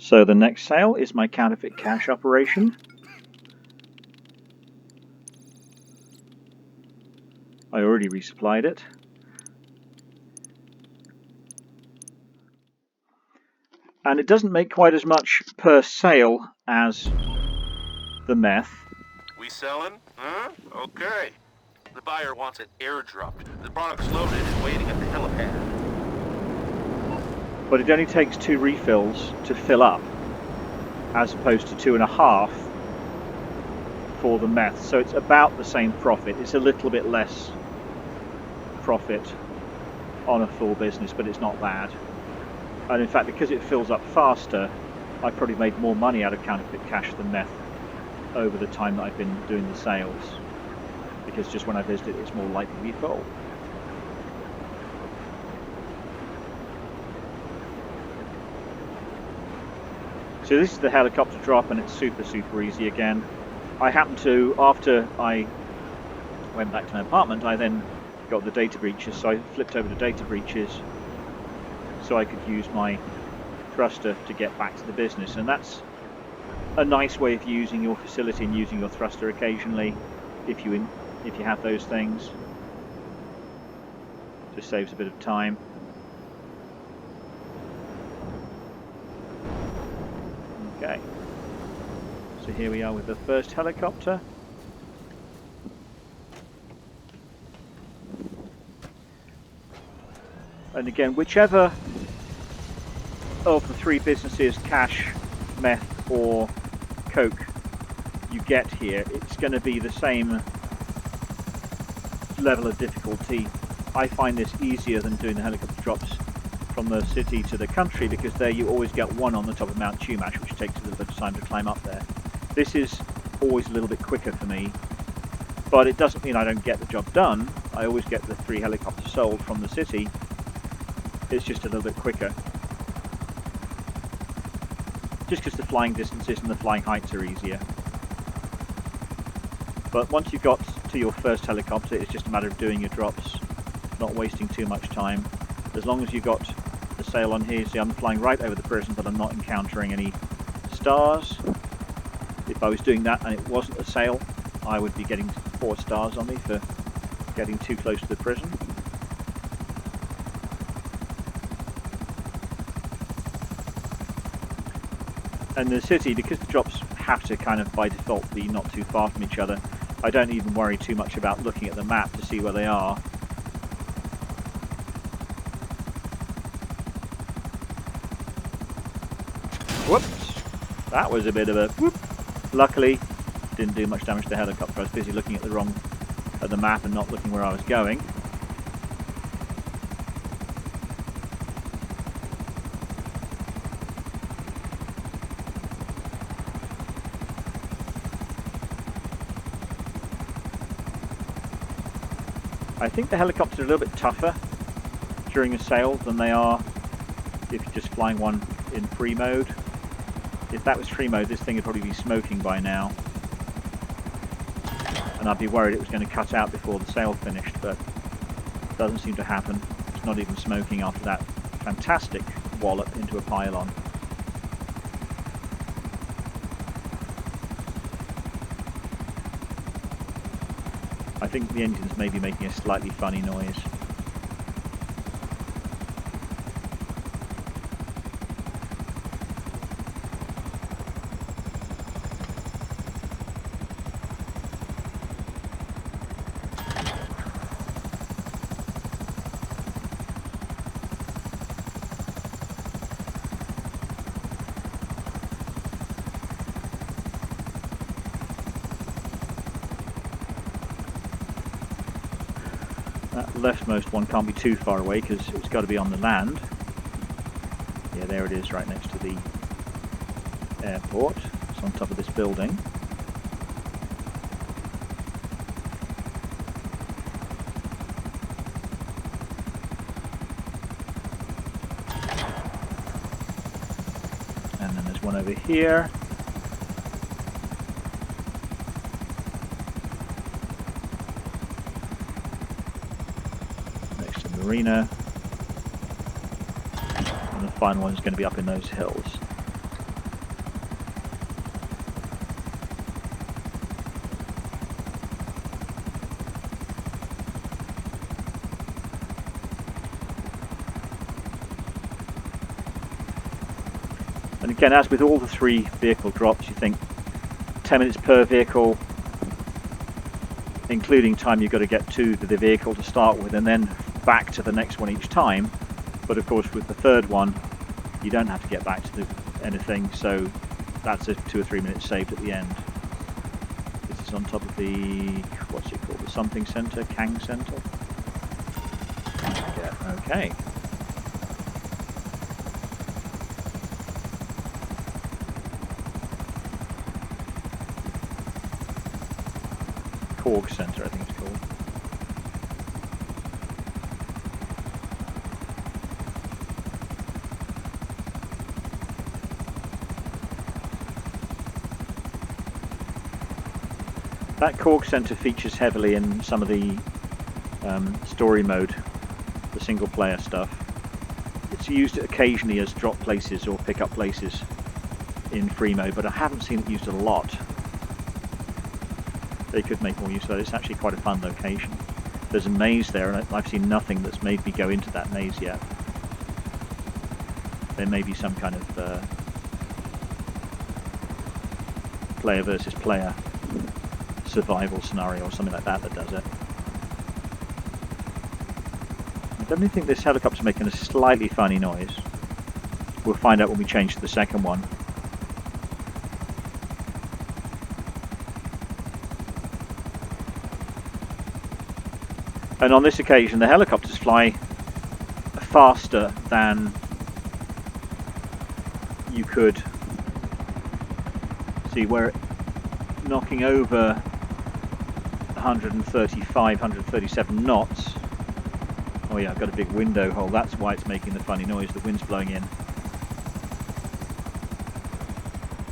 So the next sale is my counterfeit cash operation. I already resupplied it. And it doesn't make quite as much per sale as the meth. We selling? Huh? Okay. The buyer wants it airdropped. The product's loaded and waiting at the helipad. But it only takes 2 refills to fill up, as opposed to 2.5 for the meth. So it's about the same profit. It's a little bit less profit on a full business, but it's not bad. And in fact, because it fills up faster, I probably made more money out of counterfeit cash than meth over the time that I've been doing the sales, because just when I visit it, it's more likely to be full. So this is the helicopter drop, and it's super easy again. I happened to, after I went back to my apartment, I then got the data breaches, so I flipped over to data breaches so I could use my thruster to get back to the business. And that's a nice way of using your facility and using your thruster occasionally, if you have those things. Just saves a bit of time. Okay, so here we are with the first helicopter. And again, whichever of the 3 businesses, cash, meth or coke, you get here, it's going to be the same level of difficulty. I find this easier than doing the helicopter drops from the city to the country, because there you always get one on the top of Mount Chumash, which takes a little bit of time to climb up there. This is always a little bit quicker for me, but it doesn't mean I don't get the job done. I always get the 3 helicopters sold from the city. It's just a little bit quicker. Just because the flying distances and the flying heights are easier. But once you've got to your first helicopter, it's just a matter of doing your drops, not wasting too much time. As long as you've got the sail on here, see I'm flying right over the prison, but I'm not encountering any stars. If I was doing that and it wasn't a sail, I would be getting 4 stars on me for getting too close to the prison. And the city, because the drops have to kind of by default be not too far from each other, I don't even worry too much about looking at the map to see where they are. Whoops! That was a bit of a whoop. Luckily, didn't do much damage to the helicopter. I was busy looking at the map and not looking where I was going. I think the helicopters are a little bit tougher during a sail than they are if you're just flying one in free mode. If that was free mode, this thing would probably be smoking by now. And I'd be worried it was going to cut out before the sail finished, but it doesn't seem to happen. It's not even smoking after that fantastic wallop into a pylon. I think the engine's maybe making a slightly funny noise. That leftmost one can't be too far away because it's got to be on the land. Yeah, there it is, right next to the airport. It's on top of this building. And then there's one over here. Marina, and the final one is going to be up in those hills. And again, as with all the 3 vehicle drops, you think 10 minutes per vehicle, including time you've got to get to the vehicle to start with and then back to the next one each time. But of course with the 3rd one you don't have to get back to anything, so that's a 2 or 3 minutes saved at the end. This is on top of the, what's it called, the something centre, Kang Centre? Yeah, okay. Korg Centre, I think it's called. That Korg Centre features heavily in some of the story mode, the single player stuff. It's used occasionally as drop places or pick up places in free mode, but I haven't seen it used a lot. They could make more use of that. It's actually quite a fun location. There's a maze there, and I've seen nothing that's made me go into that maze yet. There may be some kind of player versus player survival scenario or something like that that does it. I definitely think this helicopter's making a slightly funny noise. We'll find out when we change to the second one. And on this occasion the helicopters fly faster than you could see. We're knocking over 135, 137 knots. Oh yeah, I've got a big window hole, that's why it's making the funny noise, the wind's blowing in.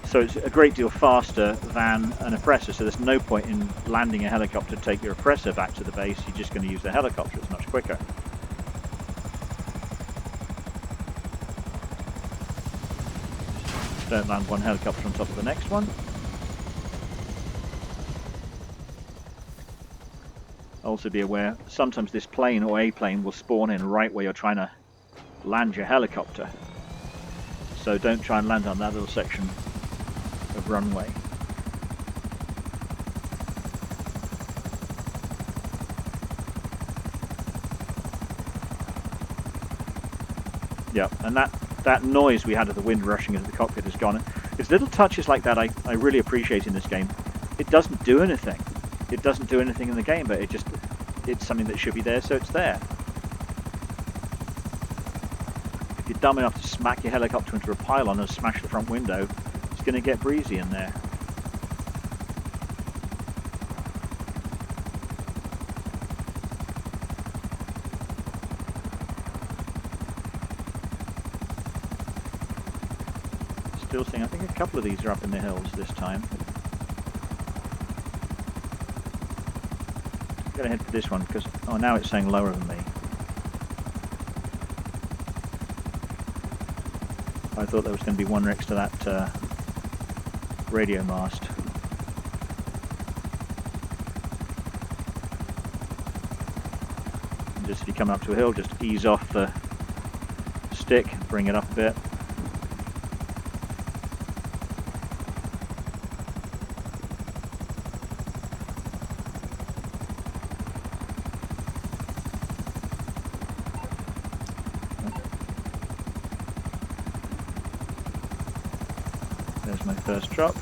So it's a great deal faster than an oppressor, so there's no point in landing a helicopter to take your oppressor back to the base. You're just going to use the helicopter, it's much quicker. Don't land one helicopter on top of the next one. Also be aware, sometimes this plane or a plane will spawn in right where you're trying to land your helicopter. So don't try and land on that little section of runway. Yeah, and that noise we had of the wind rushing into the cockpit is gone. It's little touches like that I really appreciate in this game. It doesn't do anything. It doesn't do anything in the game, but it's something that should be there, so it's there. If you're dumb enough to smack your helicopter into a pylon and smash the front window, it's going to get breezy in there. Still seeing, I think a couple of these are up in the hills this time. I'm going to head for this one because, oh, now it's saying lower than me. I thought there was going to be one next to that radio mast. And just if you come up to a hill, just ease off the stick, bring it up a bit. There's my first drop.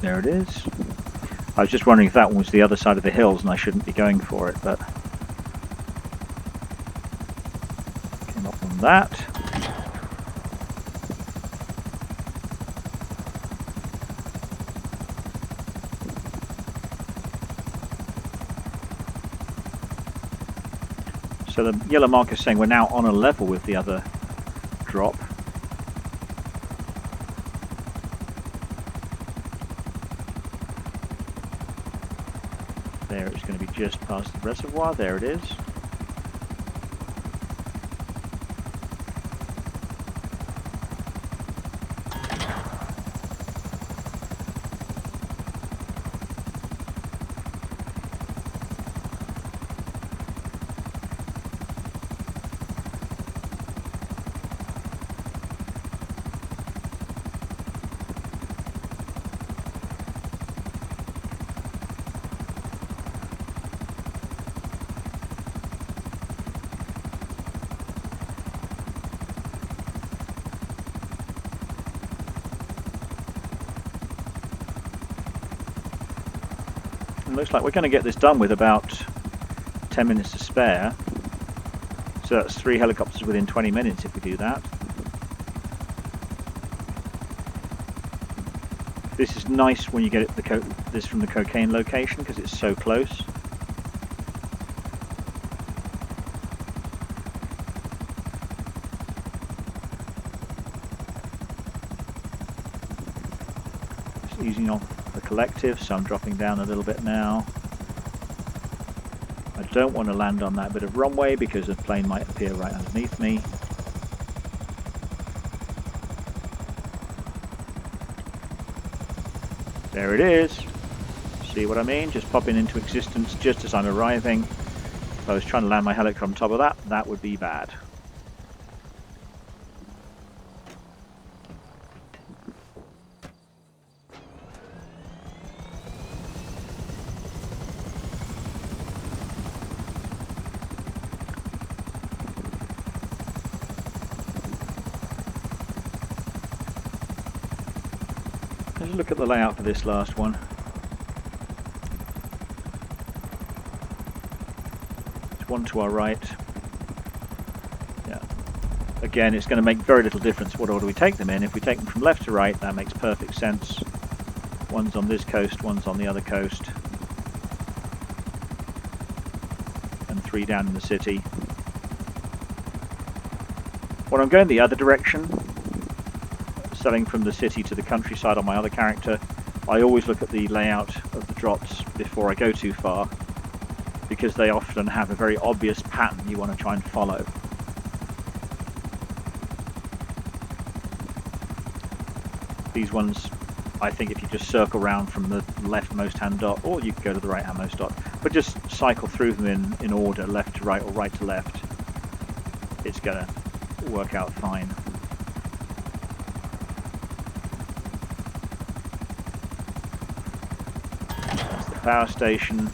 There it is. I was just wondering if that one was the other side of the hills and I shouldn't be going for it, but came up on that. So the yellow marker is saying we're now on a level with the other drop. There, it's going to be just past the reservoir. There it is. Looks like we're going to get this done with about 10 minutes to spare. So that's 3 helicopters within 20 minutes if we do that. This is nice when you get this from the cocaine location because it's so close. Just easing off the collective, so I'm dropping down a little bit now. I don't want to land on that bit of runway because a plane might appear right underneath me. There it is. See what I mean? Just popping into existence just as I'm arriving. If I was trying to land my helicopter on top of that, that would be bad. Let's look at the layout for this last one. There's one to our right. Yeah. Again, it's going to make very little difference what order we take them in. If we take them from left to right, that makes perfect sense. One's on this coast, one's on the other coast. And 3 down in the city. When I'm going the other direction, selling from the city to the countryside on my other character, I always look at the layout of the drops before I go too far, because they often have a very obvious pattern you want to try and follow. These ones, I think if you just circle around from the leftmost hand dot, or you can go to the right handmost dot, but just cycle through them in order, left to right or right to left, it's going to work out fine. Power station.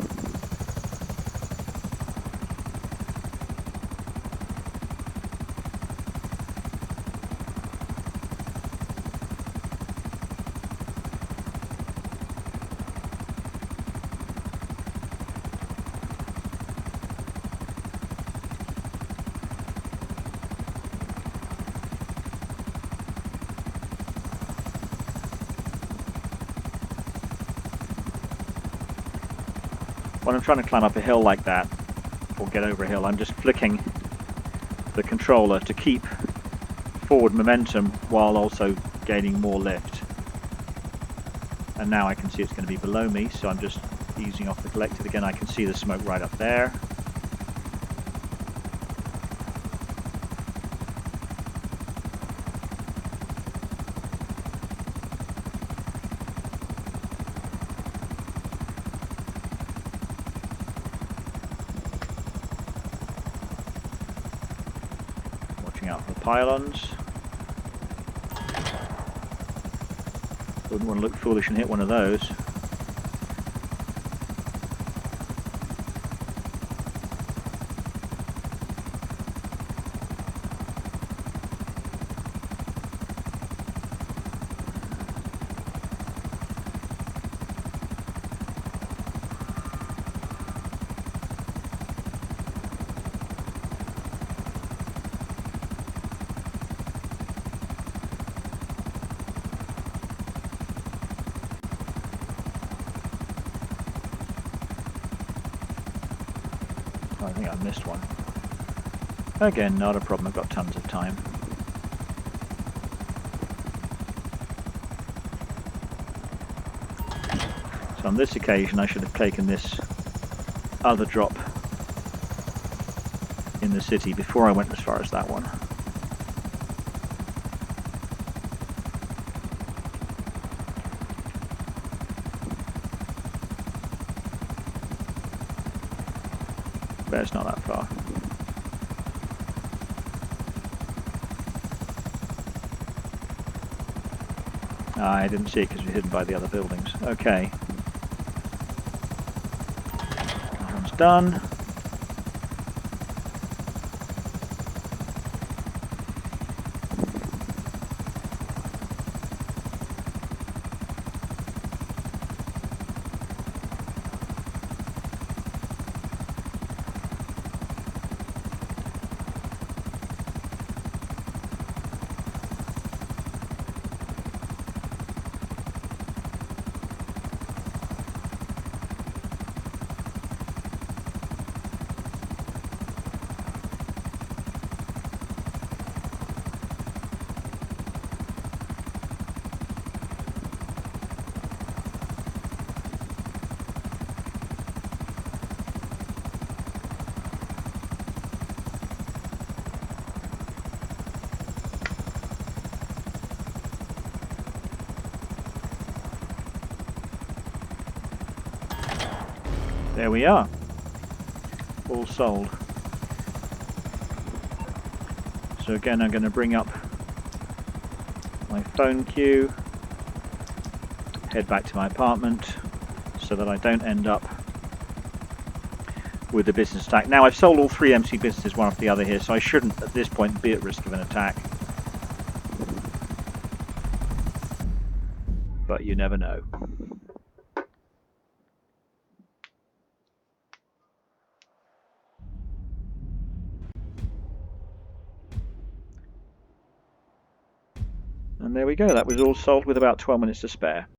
When I'm trying to climb up a hill like that, or get over a hill, I'm just flicking the controller to keep forward momentum while also gaining more lift. And now I can see it's going to be below me, so I'm just easing off the collective. Again, I can see the smoke right up there. Out for the pylons. Wouldn't want to look foolish and hit one of those. think I missed one. Again, not a problem, I've got tons of time. So on this occasion I should have taken this other drop in the city before I went as far as that one. But it's not that far. I didn't see it because we're hidden by the other buildings. Okay. That one's done. There we are. All sold. So again, I'm going to bring up my phone queue, head back to my apartment so that I don't end up with a business attack. Now I've sold all 3 MC businesses one after the other here, so I shouldn't at this point be at risk of an attack. But you never know. And there we go, that was all sold with about 12 minutes to spare.